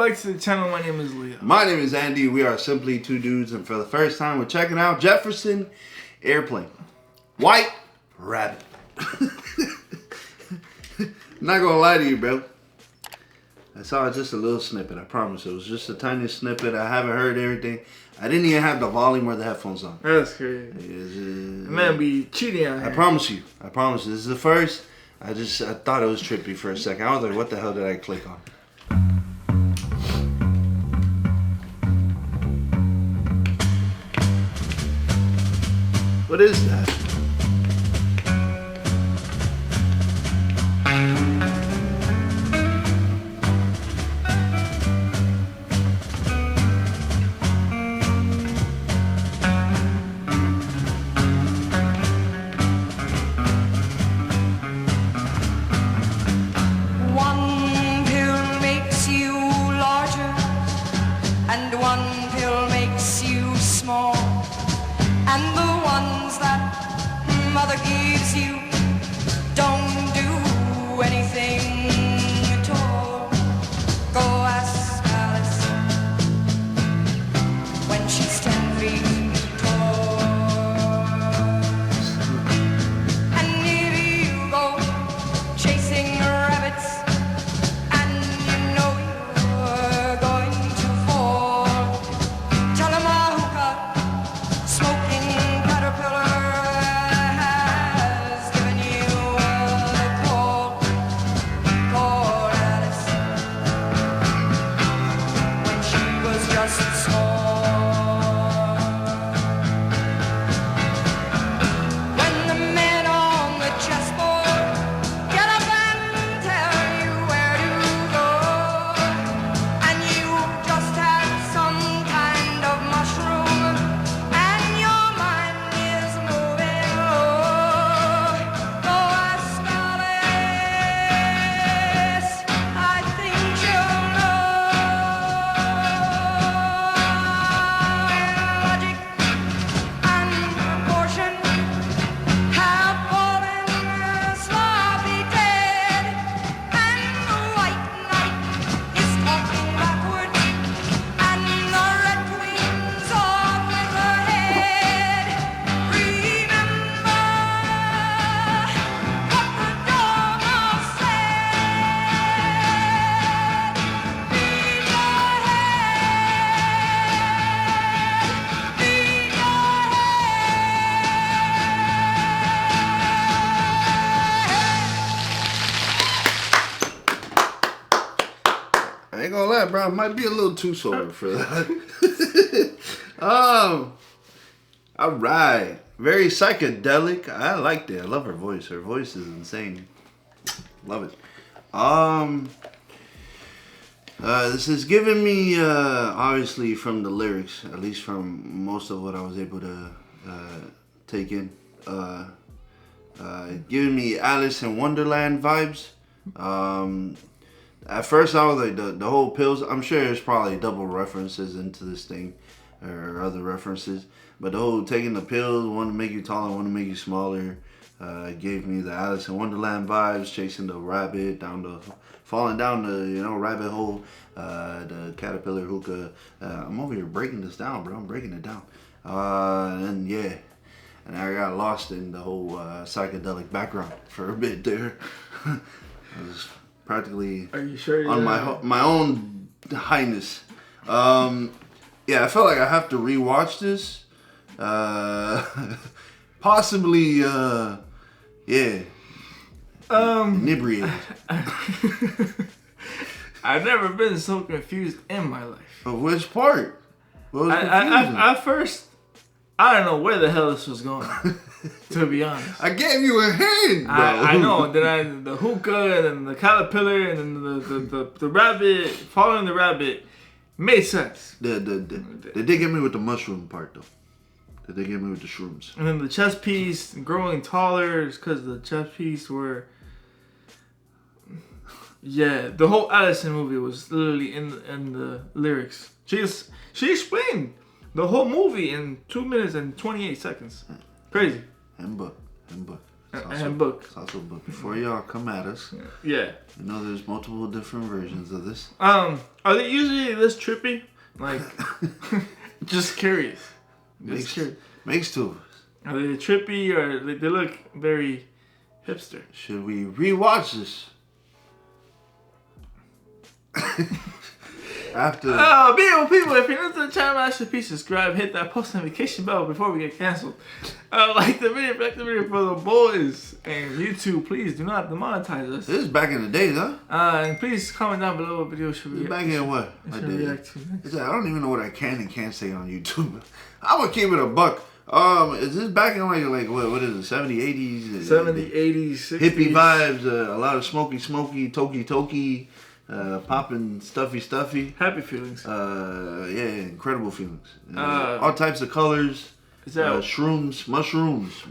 back to the channel. My name is Leo. My name is Andy. We are Simply Two Dudes, and for the first time, we're checking out Jefferson Airplane. White Rabbit. Not gonna lie to you, bro. I saw just a little snippet. I promise. It was just a tiny snippet. I haven't heard everything. I didn't even have the volume or the headphones on. That's crazy. Man, be cheating out here. I promise you. I promise. This is the first. I thought it was trippy for a second. I was like, what the hell did I click on? What is that? One pill makes you larger, and one pill makes you small, and the ones that mother gives you don't do anything at all. Go ask Alice when she's 10 feet tall. And if you go chasing rabbits and you know you're going to fall, tell 'em a hookah smoking caterpillar has given you the call. Call Alice when she was just small. When the men on the chessboard get up and tell you where to go, and you just had some kind of mushroom, and your mind is moving low, go ask Alice. I think you'll know. Logic and proportion have fallen sloppy dead, and the white knight is talking backwards, and the red queen's off with her head. Remember what the dormouse said. Leave your head, leave your I ain't gonna lie, bro. I might be a little too sober for that. All right. Very psychedelic. I liked it. I love her voice. Her voice is insane. Love it. This is giving me, obviously, from the lyrics, at least from most of what I was able to take in, giving me Alice in Wonderland vibes. At first, I was like, the whole pills, I'm sure there's probably double references into this thing, or other references, but the whole taking the pills, one to make you taller, one to make you smaller, gave me the Alice in Wonderland vibes, chasing the rabbit, falling down the, rabbit hole, the caterpillar hookah. I'm over here breaking this down, bro. I'm breaking it down. And yeah, and I got lost in the whole psychedelic background for a bit there. I was practically Are you sure? on my own highness. Yeah, I felt like I have to rewatch this. Possibly, yeah. Inebriated. I've never been so confused in my life. Of which part? What was confusing? At first, I don't know where the hell this was going. To be honest, I gave you a hand, bro. I know. Then the hookah and then the caterpillar and then the rabbit, following the rabbit, made sense. They did get me with the mushroom part though. They did get me with the shrooms. And then the chess piece growing taller is because the chess piece were. Yeah, the whole Allison movie was literally in the lyrics. She explained the whole movie in 2 minutes and 28 seconds. Crazy. Hemba. and book. It's also a book. Before y'all come at us, Yeah. you know there's multiple different versions of this. Are they usually this trippy? Like, just curious. Makes two of us. Are they trippy or they look very hipster? Should we rewatch this? After beautiful people, if you're new to the channel, please subscribe, hit that post notification bell before we get canceled. Like the video for the boys. And YouTube, please do not demonetize us. this is back in the days, huh? And please comment down below what video should we Back in what? should react to next. I don't even know what I can and can't say on YouTube. I would keep it a buck. Is this back in like what is it? 70s, 80s? 70s, 80s, 60s. Hippie vibes. A lot of smoky, toky. Popping stuffy. Happy feelings. Yeah, incredible feelings. All types of colors. Is that mushrooms.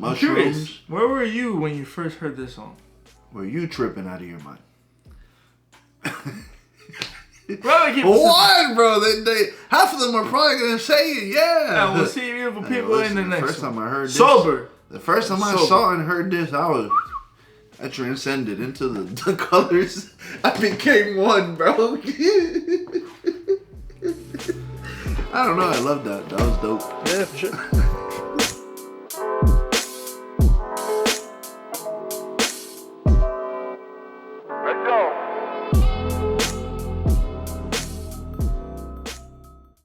I'm curious, where were you when you first heard this song? Were you tripping out of your mind? What, bro? They half of them are probably gonna say it. Yeah. And we'll see beautiful people in the next First time I heard this, Sober. The first time I saw and heard this, I transcended into the colors. I became one, bro. I don't know. I love that. That was dope. Yeah, for sure.